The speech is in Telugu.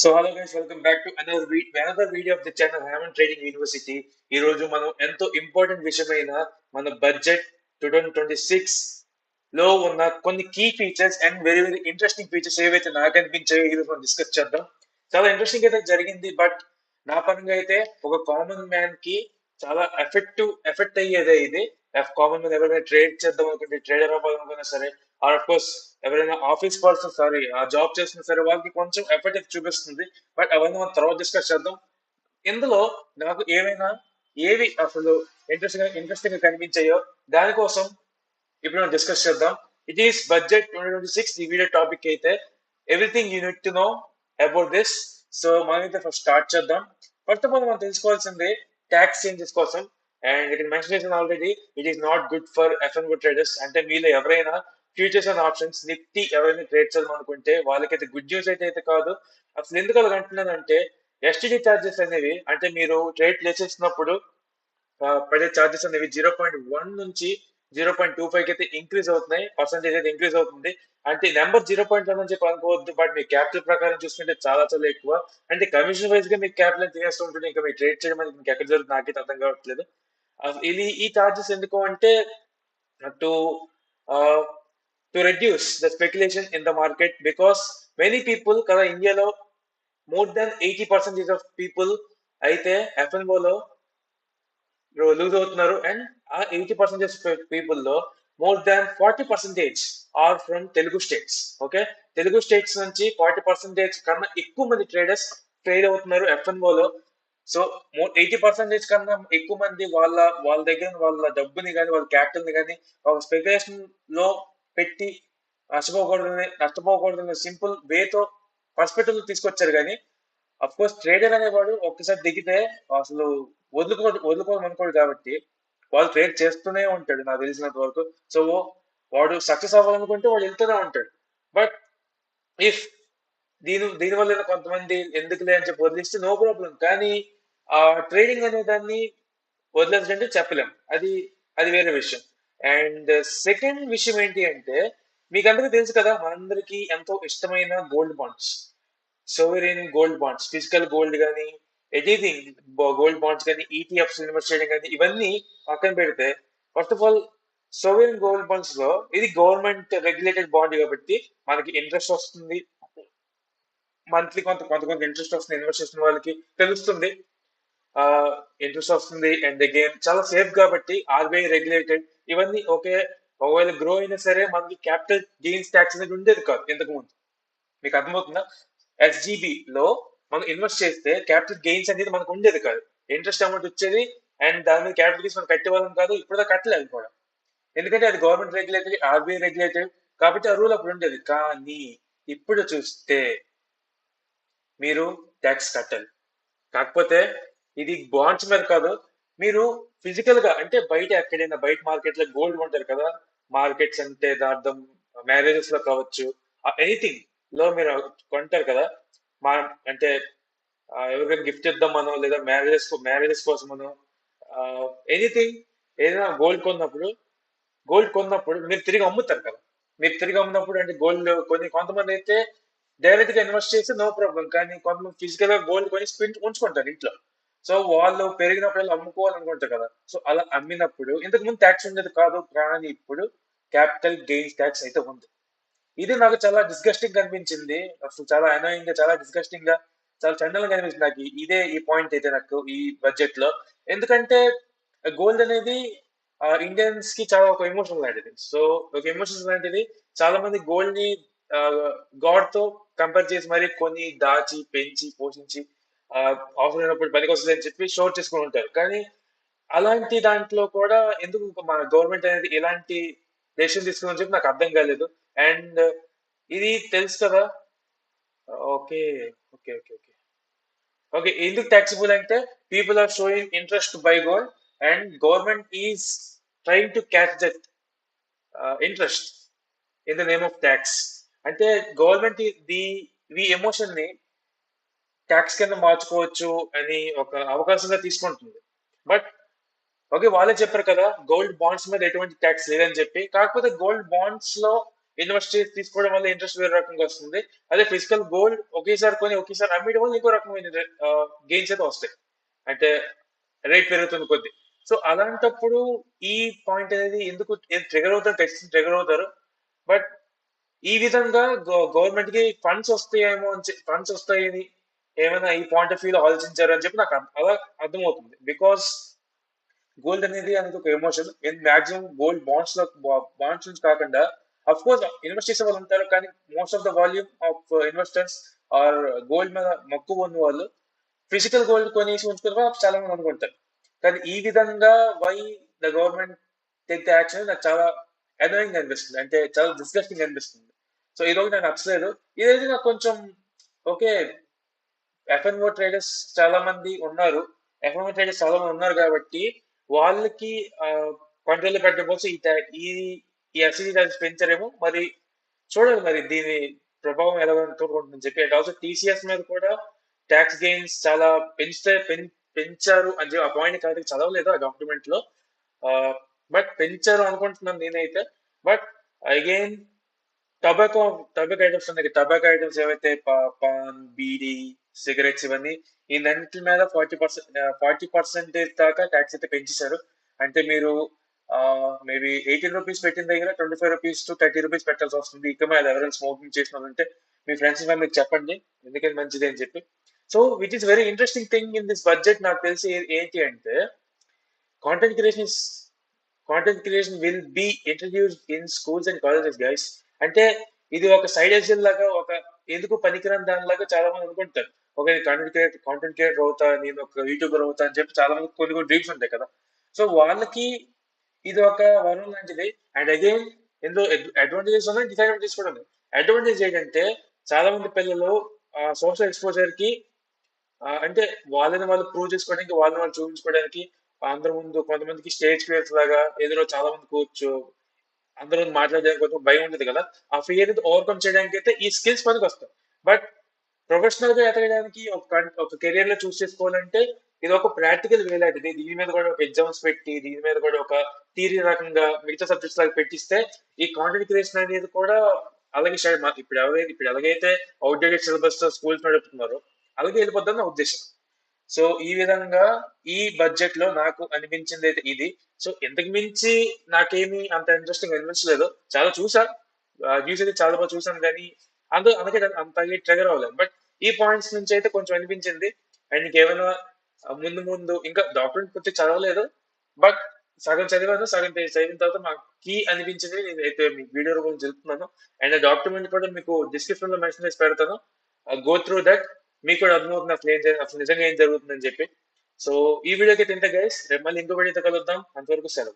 So hello guys, welcome back to another video of the channel హ్యామన్ ట్రేడింగ్ యూనివర్సిటీ. ఈ రోజు మనం ఎంతో ఇంపార్టెంట్ విషయమైన మన బడ్జెట్ 2026 లో ఉన్న కొన్ని key features and very very interesting features ఏవైతే నాకు అనిపించాయో ఈ రోజు మనం డిస్కస్ చేద్దాం. చాలా ఇంట్రెస్టింగ్ అయితే జరిగింది, బట్ నా పరంగా అయితే ఒక కామన్ మ్యాన్ కి చాలా ఎఫెక్ట్ అయ్యేదే ఇది. కామన్ మ్యాన్ ఎవరైనా ట్రేడ్ చేద్దాం అనుకుంటే, ట్రేడర్ అవ్వాలనుకున్నా సరే, ఆర్ ఆఫ్ కోర్స్ ఎవరైనా ఆఫీస్ పర్సన్ సారీ ఆ జాబ్ చేస్తున్నా సరే వాళ్ళకి కొంచెం ఎఫెక్ట్ అయితే చూపిస్తుంది. బట్ అవన్నీ మనం తర్వాత డిస్కస్ చేద్దాం. ఇందులో నాకు ఏవి అసలు ఇంట్రెస్టింగ్ గా కనిపించాయో దానికోసం ఇప్పుడు మనం డిస్కస్ చేద్దాం. It is budget 2026. ఈ వీడియో టాపిక్ అయితే everything you need to know about this. So మనమైతే ఫస్ట్ స్టార్ట్ చేద్దాం. ఫస్ట్ ఆఫ్ ఆల్ మనం తెలుసుకోవాల్సింది ట్యాక్స్ చేంజెస్ కోసం. అండ్ ఇక్కడ మెన్షన్ చేసిన already, it is not good for F&O traders. అంటే మీలో ఎవరైనా ఫ్యూచర్స్ అండ్ ఆప్షన్స్ నిఫ్టీ ఎవరైనా ట్రేడ్ చేద్దాం అనుకుంటే వాళ్ళకైతే గుడ్ న్యూస్ అయితే కాదు. అసలు ఎందుకు అలా అంటున్నానంటే, ఎస్టీడీ ఛార్జెస్ అనేవి, అంటే మీరు ట్రేడ్ ప్లేస్ చేసినప్పుడు పడే ఛార్జెస్ అనేవి 0.1 నుంచి 0.25 అయితే ఇంక్రీజ్ అవుతున్నాయి. పర్సెంటేజ్ అయితే ఇంక్రీజ్ అవుతుంది. అంటే నెంబర్ 0.1 అని చెప్పి అనుకోవద్దు, బట్ మీ క్యాపిటల్ ప్రకారం చూసుకుంటే చాలా చాలా ఎక్కువ. అంటే కమిషన్ వైజ్ గా మీకు క్యాపిటల్ తినేస్తూ ఉంటుంది. ఇంకా మీరు ట్రేడ్ చేయడం అనేది మీకు ఎక్కడ జరుగుతుంది నాకైతే అర్థం కావట్లేదు. ఇది ఈ ఛార్జెస్ ఎందుకు అంటే, to to reduce the speculation in the market, because many people కదా ఇండియాలో మోర్ దాన్ 80% ఆఫ్ పీపుల్ అయితే ఎఫ్ఎన్ఓ లో లూజ్ అవుతున్నారు. అండ్ ఆ 80% పీపుల్ లో more than 40% are from Telugu states. Okay, Telugu states నుంచి 40% కన్నా ఎక్కువ మంది ట్రేడర్స్ ట్రేడ్ అవుతున్నారు ఎఫ్ఎన్ఓ లో. సో 80% కన్నా ఎక్కువ మంది వాళ్ళ దగ్గర వాళ్ళ డబ్బుని కానీ వాళ్ళ క్యాపిటల్ ని కానీ ఒక స్పెక్యులేషన్ లో పెట్టి నష్టపోకూడదనే సింపుల్ వేతో పర్స్పెక్టివ్ తీసుకొచ్చారు. కానీ అఫ్ కోర్స్ ట్రేడర్ అనేవాడు ఒక్కసారి దిగితే అసలు వదులుకోవడం అనుకోడు. కాబట్టి వాళ్ళు ట్రేడ్ చేస్తూనే ఉంటాడు నాకు తెలిసినంత వరకు. సో వాడు సక్సెస్ అవ్వాలనుకుంటే వాడు వెళ్తూనే ఉంటాడు. బట్ ఇఫ్ దీనివల్ల కొంతమంది ఎందుకులే అని చెప్పి వదిలిస్తే నో ప్రాబ్లం. కానీ ఆ ట్రేడింగ్ అనే దాన్ని వదిలేదంటే చెప్పలేం. అది అది వేరే విషయం. అండ్ సెకండ్ విషయం ఏంటి అంటే, మీకు అందరికీ తెలుసు కదా, మనందరికీ ఎంతో ఇష్టమైన gold bonds, sovereign gold bonds, physical gold కానీ ఎనీథింగ్, గోల్డ్ బాండ్స్ కానీ ఈటీఎఫ్స్ ఇన్వెస్ట్ చేయడం కానీ ఇవన్నీ పక్కన పెడితే, first of all sovereign gold bonds లో ఇది గవర్నమెంట్ రెగ్యులేటెడ్ బాండ్ కాబట్టి మనకి ఇంట్రెస్ట్ వస్తుంది. మంత్లీ కొంత ఇంట్రెస్ట్ వస్తుంది. ఇన్వెస్ట్ చేసిన వాళ్ళకి తెలుస్తుంది ఇంట్రెస్ట్ వస్తుంది. అండ్ అగైన్ చాలా సేఫ్ కాబట్టి ఆర్బీఐ రెగ్యులేటెడ్ ఇవన్నీ ఓకే. ఒకవేళ గ్రో అయినా సరే మనకి క్యాపిటల్ గెయిన్స్ ట్యాక్స్ అనేది ఉండేది కాదు ఇంతకు ముందు. మీకు అర్థమవుతుందా? ఎస్జీబీ లో మనం ఇన్వెస్ట్ చేస్తే క్యాపిటల్ గెయిన్స్ అనేది మనకు ఉండేది కాదు. ఇంట్రెస్ట్ అమౌంట్ వచ్చేది అండ్ దాని మీద క్యాపిటల్ గెయిన్స్ మనం కట్టేవాళ్ళం కాదు. ఇప్పుడు కట్టలేదు కూడా, ఎందుకంటే అది గవర్నమెంట్ రెగ్యులేటెడ్, ఆర్బీఐ రెగ్యులేటెడ్ కాబట్టి ఆ రూల్ అప్పుడు ఉండేది. కానీ ఇప్పుడు చూస్తే మీరు ట్యాక్స్ కట్టాలి. కాకపోతే ఇది బాండ్స్ మీద కాదు, మీరు ఫిజికల్ గా అంటే బయట ఎక్కడైనా బయట మార్కెట్ లో గోల్డ్ కొంటారు కదా. మార్కెట్స్ అంటే అర్థం మ్యారేజెస్ లో కావచ్చు, ఎనీథింగ్ లో మీరు కొంటారు కదా. మా అంటే ఎవరికైనా గిఫ్ట్ ఇద్దాం మనం, లేదా మ్యారేజెస్ కోసం మనం ఎనీథింగ్, ఏదైనా గోల్డ్ కొన్నప్పుడు మీరు తిరిగి అమ్ముతారు కదా. మీరు తిరిగి అమ్మినప్పుడు అంటే గోల్డ్ కొంతమంది అయితే డైరెక్ట్ గా ఇన్వెస్ట్ చేస్తే నో ప్రాబ్లం. కానీ కొంతమంది ఫిజికల్ గా గోల్డ్ కొని ఉంచుకుంటారు ఇంట్లో. సో వాళ్ళు పెరిగినప్పుడు అమ్ముకోవాలనుకుంటారు కదా. సో అలా అమ్మినప్పుడు ఇంతకు ముందు ట్యాక్స్ ఉండేది కాదు, కానీ ఇప్పుడు క్యాపిటల్ గెయిన్స్ ట్యాక్స్ అయితే ఉంది. ఇది నాకు చాలా డిస్గస్టింగ్ అనిపించింది. అసలు చాలా అనోయింగ్ గా, చాలా డిస్గస్టింగ్ గా, చాలా చండాలంగా అనిపించింది నాకు ఈ పాయింట్ అయితే నాకు ఈ బడ్జెట్ లో. ఎందుకంటే గోల్డ్ అనేది ఇండియన్స్ కి చాలా ఒక ఎమోషన్ లాంటిది. సో ఒక ఎమోషన్స్ లాంటిది. చాలా మంది గోల్డ్ ని గాడ్ తో కంపేర్ చేసి మరి కొన్ని దాచి పెంచి పోషించి అవసరమైనప్పుడు పనికి వస్తుంది అని చెప్పి షోర్ చేసుకుని ఉంటారు. కానీ అలాంటి దాంట్లో కూడా ఎందుకు మన గవర్నమెంట్ అనేది ఇలాంటి డెసిషన్ తీసుకుందని చెప్పి నాకు అర్థం కాలేదు. అండ్ ఇది తెలుసు కదా. Okay okay okay okay okay ఎందుకు ట్యాక్సిబుల్ అంటే, people are showing interest by gold and government is trying to catch that interest in the name of tax. అంటే గవర్నమెంట్ ఈ ఎమోషన్ ని ట్యాక్స్ కింద మార్చుకోవచ్చు అని ఒక అవకాశంగా తీసుకుంటుంది. బట్ ఓకే, వాళ్ళే చెప్పారు కదా గోల్డ్ బాండ్స్ మీద ఎటువంటి ట్యాక్స్ లేదని చెప్పి. కాకపోతే గోల్డ్ బాండ్స్ లో ఇన్వెస్ట్ చేసి తీసుకోవడం వల్ల ఇంట్రెస్ట్ వేరే రకంగా వస్తుంది. అదే ఫిజికల్ గోల్డ్ ఒకేసారి కొని ఒకేసారి అమ్మేయడం వల్ల ఇంకో రకమైన గెయిన్స్ అయితే వస్తాయి. అంటే రేట్ పెరుగుతున్న కొద్దీ. సో అలాంటప్పుడు ఈ పాయింట్ అనేది ఎందుకు ట్రిగర్ అవుతారు, ఖచ్చితంగా ట్రిగర్ అవుతారు. బట్ ఈ విధంగా గవర్నమెంట్ కి ఫండ్స్ వస్తాయేమో అని ఫండ్స్ వస్తాయని ఏమైనా ఈ పాయింట్ ఆఫ్ వ్యూలో ఆలోచించారు అని చెప్పి నాకు అలా అర్థమవుతుంది. బికాస్ గోల్డ్ అనేది అనేది ఒక ఎమోషన్. మాక్సిమం గోల్డ్ బాండ్స్ నుంచి కాకుండా అఫ్ కోర్స్ ఇన్వెస్ట్ చేసే వాళ్ళు ఉంటారు, కానీ most of the volume of investors are gold మీద మక్కువ ఉన్న వాళ్ళు ఫిజికల్ గోల్డ్ కొనేసి ఉంచుకున్న చాలా మంది అనుకుంటారు. కానీ ఈ విధంగా why the government take the action నాకు చాలా అనాయింగ్ అనిపిస్తుంది, అంటే చాలా డిస్గస్టింగ్ అనిపిస్తుంది. సో ఈ రోజు నాకు నచ్చలేదు. ఇదైతే నాకు కొంచెం ఓకే. ఎఫ్ఎన్ఓ ట్రేడర్స్ చాలా మంది ఉన్నారు. ఎఫ్ఎన్ఓ ట్రేడర్స్ చాలా మంది ఉన్నారు కాబట్టి వాళ్ళకి కంట్రోల్ పెట్టడం కోసం ఈ ఈ ఎస్ఈడి టాక్స్ పెంచారేమో. మరి చూడాలి మరి దీని ప్రభావం ఎలా ఉంటుందని చెప్పి. అండ్ ఆల్సో టీసీఎస్ మీద కూడా ట్యాక్స్ గెయిన్స్ చాలా పెంచారు అని చెప్పి ఆ పాయింట్ కాదు చదవలేదు ఆ డాక్యుమెంట్ లో. బట్ పెంచారు అనుకుంటున్నాను నేనైతే. But again tobacco tobacco items ఉన్నాయి. టొబాకో ఐటమ్స్ ఏవైతే పాన్, బీడీ, సిగరెట్స్ ఇవన్నీ ఈ రెండింటి మీద 40% దాకా ట్యాక్స్ అయితే పెంచేశారు. అంటే మీరు మేబీ ₹18 పెట్టిన దగ్గర ₹25 టు ₹30 పెట్టాల్సి వస్తుంది. ఇక మీద ఎవరైనా స్మోకింగ్ చేసిన వాళ్ళంటే మీ ఫ్రెండ్స్ మీకు చెప్పండి ఎందుకని మంచిది అని చెప్పి. So which is very interesting thing in this budget నాకు తెలిసి ఏంటి అంటే content creation content creation will be introduced in schools and colleges guys. అంటే ఇది ఒక సైడ్ ఎగ్జిల్ లాగా, ఒక ఎందుకు పనికిరాని దానిలాగా చాలా మంది అనుకుంటారు. ఒక కాంటెంట్ క్రియేటర్ అవుతా, నేను ఒక యూట్యూబర్ అవుతా అని చెప్పి చాలా మంది కొన్ని కొన్ని డ్రీమ్స్ ఉంటాయి కదా. సో వాళ్ళకి ఇది ఒక వరం లాంటిది. అండ్ అగైన్ ఇందులో అడ్వాంటేజెస్ ఉన్నాయి, డిసడ్వాంటేజెస్ కూడా ఉన్నాయి. అడ్వాంటేజ్ ఏంటంటే చాలా మంది పిల్లలు సోషల్ ఎక్స్పోజర్ కి అంటే వాళ్ళని వాళ్ళు ప్రూవ్ చేసుకోవడానికి, వాళ్ళని వాళ్ళు చూపించుకోవడానికి అందరి ముందు కొంతమందికి స్టేజ్ ఫియర్స్ లాగా ఎదురు చాలా మంది కూర్చో అందరూ మాట్లాడడానికి కొంచెం భయం ఉంటుంది కదా. ఆ ఫియర్ ఓవర్కమ్ చేయడానికి అయితే ఈ స్కిల్స్ పనికి వస్తాయి. బట్ ప్రొఫెషనల్ గా ఎదగడానికి ఒక కెరియర్ లో చూస్ చేసుకోవాలంటే ఇది ఒక ప్రాక్టికల్ వే లాంటిది. దీని మీద కూడా ఒక ఎగ్జామ్స్ పెట్టి, దీని మీద కూడా ఒక థియరీ రకంగా మిగతా సబ్జెక్ట్స్ లాగా పెట్టిస్తే ఈ కాంటెంట్ క్రియేషన్ అనేది కూడా అలాగే ఇప్పుడు ఎలాగైతే అవుట్డేటెడ్ సిలబస్ స్కూల్స్ నడుపుతున్నారో అలాగే వెళ్ళిపోద్దని నా ఉద్దేశం. సో ఈ విధంగా ఈ బడ్జెట్ లో నాకు అనిపించింది అయితే ఇది. సో ఇంతకు మించి నాకేమి అంత ఇంట్రెస్టింగ్ అనిపించలేదు. చాలా చూసా, న్యూస్ అయితే చాలా బాగా చూసాను, కానీ అందుకే అంత ట్రిగర్ అవ్వలేదు. బట్ ఈ పాయింట్స్ నుంచి అయితే కొంచెం అనిపించింది. అండ్ ఇంకేమైనా ముందు ముందు ఇంకా డాక్యుమెంట్ పూర్తి చదవలేదు. బట్ సగం చదివాను, సగం చదివిన తర్వాత మాకు కీ అనిపించింది నేనైతే మీ వీడియో గురించి తెలుపుతున్నాను. అండ్ ఆ డాక్యుమెంట్ కూడా మీకు డిస్క్రిప్షన్ లో మెన్షన్ చేసి పెడతాను. Go through that. మీకు కూడా అర్థమవుతుంది అసలు నిజంగా ఏం జరుగుతుందని చెప్పి. సో ఈ వీడియోకి తింటే గైస్ రేపు మళ్ళీ ఇంకో వీడియోతో కలుద్దాం. అంతవరకు సెలవు.